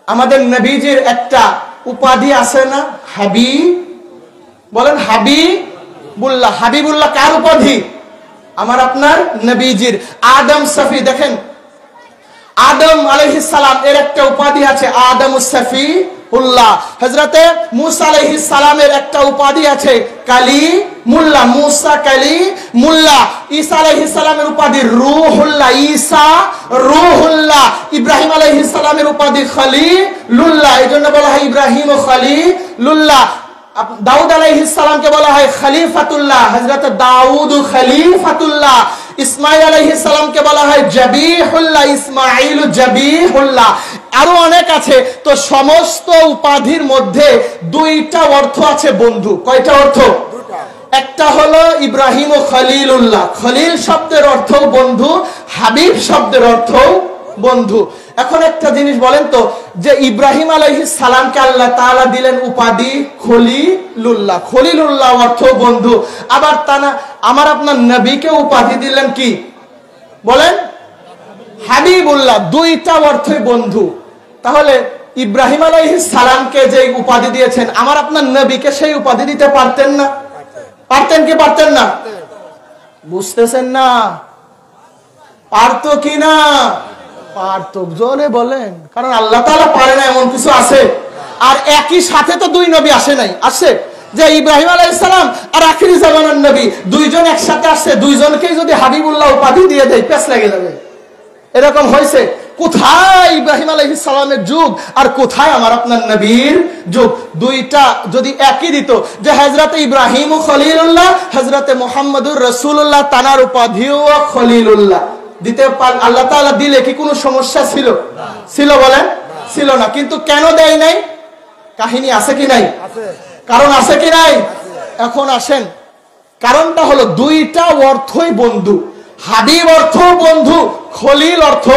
আমাদের নবীজির একটা উপাধি আছে না, হাবিব। বলেন হাবিবুল্লাহ। হাবিবুল্লাহ কার উপাধি? আমার আপনার নবীজির। আদম সফি, দেখেন আদম আলাইহিস সালাম এর একটা উপাধি আছে আদমুস সফিউল্লাহ। হযরতে মূসা আলাইহিস সালামের একটা উপাধি আছে কালিমুল্লাহ, মূসা কালিমুল্লাহ। ঈসা আলাইহিস সালামের উপাধি রূহুল্লাহ, ঈসা রূহুল্লাহ। ইব্রাহিম আলাইহিস সালামের উপাধি খলিলুল্লাহ, এজন্য বলা হয় ইব্রাহিম ও খলিলুল্লাহ। দাউদ আলাইহিস সালামকে বলা হয় খলিফাতুল্লাহ, হযরত দাউদ খলিফাতুল্লাহ। ইসমাঈল আলাইহিস সালামকে বলা হয় জাবিহুল্লাহ, ইসমাঈল জাবিহুল্লাহ। আরো অনেক আছে। তো সমস্ত উপাধির মধ্যে দুইটা অর্থ আছে বন্ধু। কয়টা অর্থ? একটা হলো ইব্রাহিম ও খলিলুল্লাহ, খলিল শব্দের অর্থ বন্ধু, হাবিব শব্দের অর্থ বন্ধু। এখন একটা জিনিস বলেন তো, যে ইব্রাহিম আলাইহিস সালামকে আল্লাহ তাআলা দিলেন উপাধি খলিলুল্লাহ, খলিলুল্লাহ অর্থ বন্ধু। আবার আমার আপনার নবীকে উপাধি দিলেন কি বলেন? হাবিবুল্লাহ। দুইটা অর্থই বন্ধু। তাহলে ইব্রাহিম আলাইহিস সালামকে যে উপাধি দিয়েছেন, আমার আপনার নবীকে সেই উপাধি দিতে পারতেন না? পারতেন কি পারতেন না? বুঝতেছেন না? পারতো কি না? পারতো। জোরে বলেন। কারণ আল্লাহ তাআলা পারে না এমন কিছু আছে? আর একই সাথে তো দুই নবী আসে নাই, আসে যে ইব্রাহিম আলাইহিস সালাম আর আখিরি জামানার নবী দুইজন একসাথে আসছে, দুইজনকেই যদি হাবিবুল্লাহ উপাধি দিয়ে দেয় পেছ লেগে যাবে। এরকম হয়েছে? কোথায় ইব্রাহিম আলাইহিস সালামের যুগ আর কোথায় আমার আপনার নবীর যুগ? দুইটা যদি একই দিত, যে হযরতে ইব্রাহিম ও খলিলুল্লাহ, হযরতে মুহাম্মদুর রাসূলুল্লাহ তানার উপাধিও খলিলুল্লাহ দিতে পার, আল্লাহ তাআলা দিলে কি কোনো সমস্যা ছিল? ছিল বলেন? ছিল না। কিন্তু কেন দেয় নাই? কাহিনী আছে কি নাই? কারণ আছে কি নাই? এখন আসেন, কারণটা হলো দুইটা অর্থই বন্ধু। হাবিব অর্থ বন্ধু, খলিল অর্থ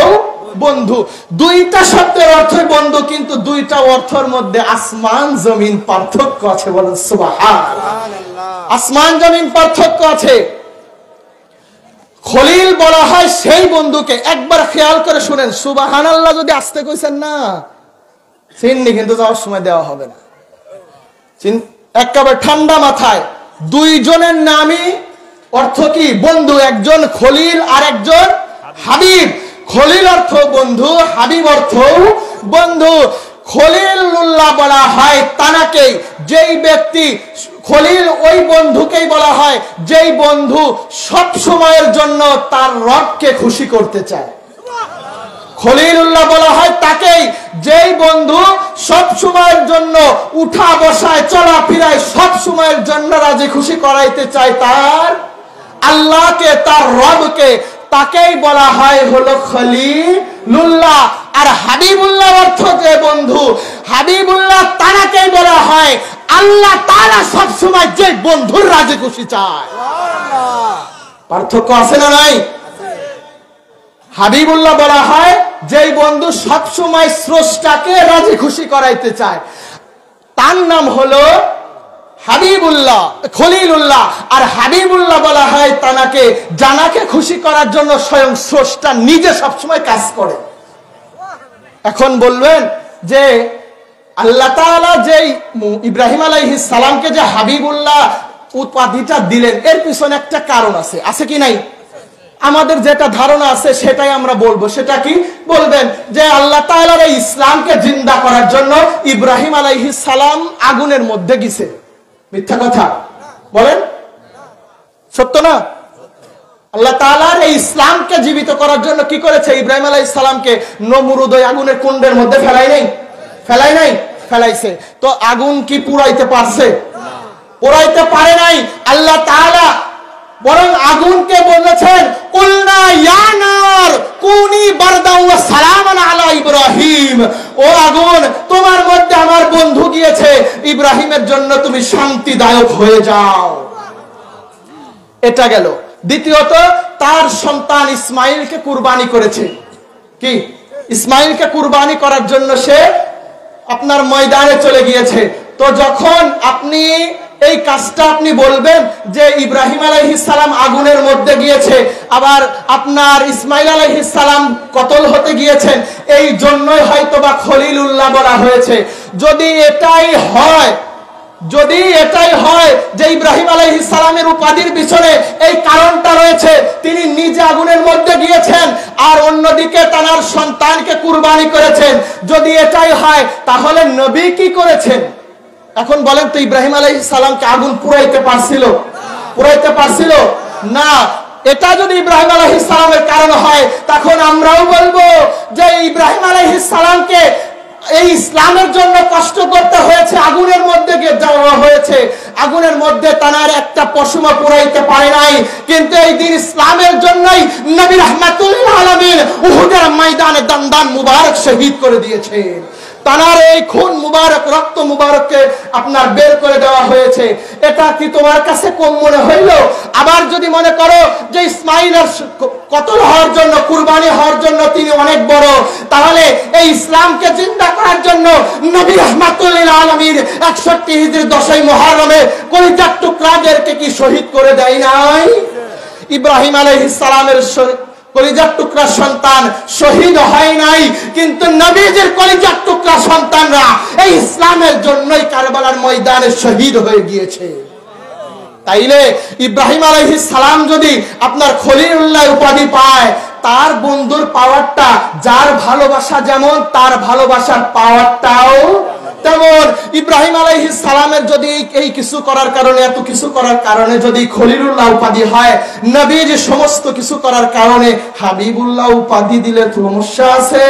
বন্ধু। দুইটা শব্দের অর্থই বন্ধু, কিন্তু দুইটা অর্থের মধ্যে আসমান জমিন পার্থক্য আছে। বলেন সুবহানাল্লাহ। আসমান জমিন পার্থক্য আছে। খলিল বলা হয় সেই বন্ধুকে, একবার খেয়াল করে শুনেন, সুবহানাল্লাহ যদি আসতে কইছেন না, চিন্নি কিন্তু যাওয়ার সময় দেওয়া হবে না। একেবারে ঠান্ডা মাথায়, দুইজনের নামই অর্থ কি? বন্ধু। একজন খলিল আর একজন হাবিব। খলিল অর্থ বন্ধু, হাবিব অর্থ বন্ধু। খলিলুল্লাহ বলা হয় তানাকে, যেই ব্যক্তি খলিল ওই বন্ধুকেই বলা হয় যেই বন্ধু সব সময়ের জন্য তার রবকে খুশি করতে চায়। খলিলুল্লাহ বলা হয় তাকেই, যেই বন্ধু সব সময়ের জন্য উঠা বসায় চলাফেরায় সব সময়ের জন্য রাজি খুশি করাইতে চায় তার আল্লাহকে, তার রবকে, তাকেই বলা হয় হলো খলিলুল্লাহ। আর হাবিবুল্লাহ অর্থ যে বন্ধু, হাবিবুল্লাহ তারাকেই বলা হয় আল্লাহ তাআলা সব সময় যে বন্ধুর রাজি খুশি চায়। পার্থক্য আছে না নাই? হাবিবুল্লাহ বলা হয় যেই বন্ধু সব সময় স্রষ্টাকে রাজি খুশি করাইতে চায়, তার নাম হলো হাবিবুল্লাহ, খলিলুল্লাহ। আর হাবিবুল্লাহ বলা হয় তানাকে জানাকে খুশি করার জন্য স্বয়ং স্রষ্টা নিজে সবসময় কাজ করে। এখন বলবেন যে আল্লাহ তাআলা যেই ইব্রাহিম আলাইহিস সালামকে যে হাবিবুল্লাহ উপাধিটা দিলেন, এর পিছনে একটা কারণ আছে, আছে কি নাই? আমাদের যেটা ধারণা আছে সেটাই আমরা বলবো। সেটা কি বলবেন? যে আল্লাহ তাআলার এই ইসলামকে জিন্দা করার জন্য ইব্রাহিম আলাইহিস সালাম আগুনের মধ্যে গেছে। মিথ্যা কথা বলেন? সত্য না? আল্লাহ তাআলার এই ইসলামকে জীবিত করার জন্য কি করেছে? ইব্রাহিম আলাইহিস সালামকে নমরুদ ওই আগুনের কুণ্ডের মধ্যে ফেলাই নাই? ফেলাই নাই? ফেলাইছে। তো আগুন কি পুড়াইতে পারছে? পুড়াইতে পারে নাই। আল্লাহ তাআলা বরং আগুনকে বলেছেন কুলনা ইয়া নার কুনি বারদান ওয়া সালামান আলা ইব্রাহিম, ও আগুন তোমার মধ্যে আমার বন্ধু গিয়েছে, ইব্রাহিমের জন্য তুমি শান্তিদায়ক হয়ে যাও। এটা গেল। দ্বিতীয়ত তার সন্তান ইসমাইলকে কুরবানি করেছে। কি? ইসমাইলকে কুরবানি করার জন্য সে আপনার ময়দানে চলে গিয়েছে। তো যখন আপনি এই কাজটা আপনি বলবেন যে ইব্রাহিম আলাইহিস সালাম আগুনের মধ্যে গিয়েছে, আবার আপনার ইসমাইল আলাইহিস সালাম কতল হতে গিয়েছেন, এই জন্যই হয়তোবা খলিলুল্লাহ বলা হয়েছে। যদি এটাই হয় যে ইব্রাহিম আলাইহিস সালামের উপাধির পিছনে এই কারণটা রয়েছে, তিনি নিজে আগুনের মধ্যে গিয়েছেন আর অন্যদিকে তার সন্তানকে কুরবানি করেছেন, যদি এটাই হয় তাহলে নবী কি করেছেন? এখন বলেন তো, ইব্রাহিম আলাইহিস সালামকে আগুন পুরাইতে পারছিল না। এটা যদি ইব্রাহিম আলাইহিস সালামের কারণ হয়, তখন আমরাও বলবো যে ইব্রাহিম আলাইহিস সালামকে এই ইসলামের জন্য কষ্ট করতে হয়েছে, আগুনের মধ্যে গিয়ে যাওয়া হয়েছে, আগুনের মধ্যে তার একটা পশমা পুরাইতে পারে নাই, কিন্তু এই দিন ইসলামের জন্যই নবী রাহমাতুল লিল আলামিন উহুদের ময়দানে দান মুবারক শহীদ করে দিয়েছেন। তার এই খুন মুবারক, রক্ত মুবারককে আপনার বের করে দেওয়া হয়েছে। এটা কি তোমার কাছে কম মনে হইল? আবার যদি মনে করো যে ইসমাইলের কতল হওয়ার জন্য, কুরবানি হওয়ার জন্য তিনি অনেক বড়, তাহলে এই ইসলামকে জিন্দা করার জন্য নবী রাহমাতুল লিল আলামিন 61 হিজরি 10ই মুহররমে কলিজার টুকরাদেরকে কি শহীদ করে দেয় নাই? ইব্রাহিম আলাইহিস সালামের কলিজার টুকরা সন্তান শহীদ হয় নাই, কিন্তু নবীজির কলিজার টুকরা সন্তানরা এই ইসলামের জন্যই কারবালার ময়দানে শহীদ হয়ে গিয়েছে। তাইলে ইব্রাহিম আলাইহিস সালাম যদি আপনার খলিলুল্লাহ উপাধি পায়, তার বন্ধুর পাওয়ারটা, যার ভালোবাসা যেমন তার ভালোবাসার পাওয়ারটাও তেমন। ইব্রাহিম আলাইহিস সালামের যদি এই কিছু করার কারণে, এত কিছু করার কারণে যদি খলিলুল্লাহ উপাধি হয়, নবীজি সমস্ত কিছু করার কারণে হাবিবুল্লাহ উপাধি দিলে সমস্যা আছে?